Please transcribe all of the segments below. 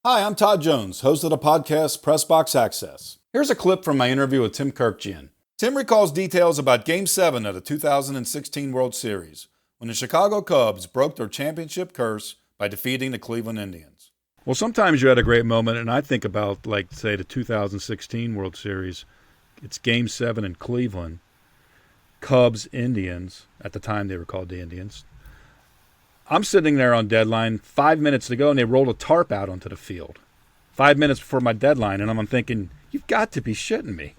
Hi, I'm Todd Jones, host of the podcast Pressbox Access. Here's a clip from my interview with Tim Kurkjian. Tim recalls details about Game 7 of the 2016 World Series, when the Chicago Cubs broke their championship curse by defeating the Cleveland Indians. Well, sometimes you had a great moment, and I think about, like, say, the 2016 World Series. It's Game 7 in Cleveland. Cubs, Indians. At the time, they were called the Indians. I'm sitting there on deadline, 5 minutes to go, and they rolled a tarp out onto the field. 5 minutes before my deadline, and I'm thinking, you've got to be shitting me.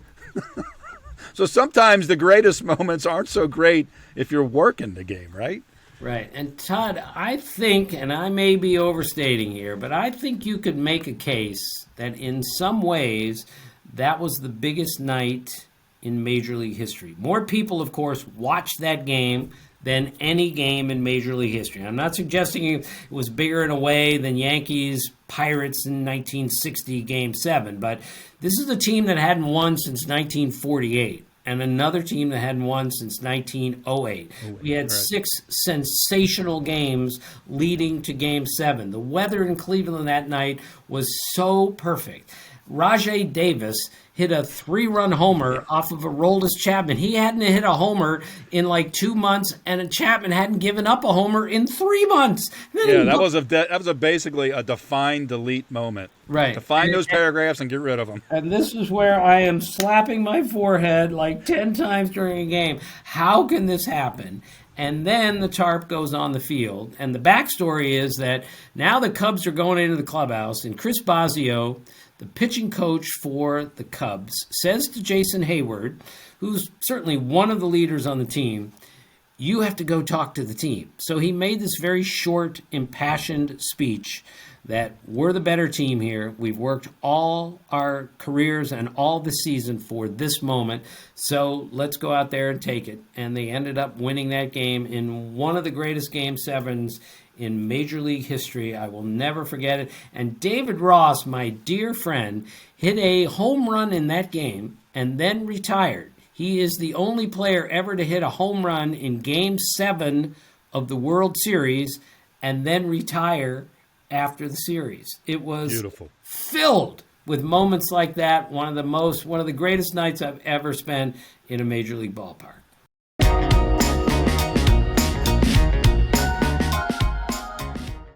So sometimes the greatest moments aren't so great if you're working the game, right? Right. And Todd, I think, and I may be overstating here, but I think you could make a case that in some ways that was the biggest night in Major League history. More people, of course, watched that game than any game in Major League history. I'm not suggesting it was bigger in a way than Yankees Pirates in 1960 Game 7, but this is a team that hadn't won since 1948 and another team that hadn't won since 1908. We had 6 sensational games leading to Game 7. The weather in Cleveland that night was so perfect. Rajay Davis hit a 3-run homer off of Aroldis Chapman. He hadn't hit a homer in like 2 months, and Chapman hadn't given up a homer in 3 months. Yeah, that was basically a define delete moment. Right. Define those paragraphs and get rid of them. And this is where I am slapping my forehead like 10 times during a game. How can this happen? And then the tarp goes on the field. And the backstory is that now the Cubs are going into the clubhouse, and Chris Bosio, the pitching coach for the Cubs, says to Jason Hayward, who's certainly one of the leaders on the team, you have to go talk to the team. So he made this very short, impassioned speech that we're the better team here. We've worked all our careers and all the season for this moment. So let's go out there and take it. And they ended up winning that game in one of the greatest Game 7s in Major League history. I will never forget it. And David Ross, my dear friend, hit a home run in that game and then retired. He is the only player ever to hit a home run in Game 7 of the World Series and then retire after the series. It was beautiful, filled with moments like that. One of the greatest nights I've ever spent in a Major League ballpark.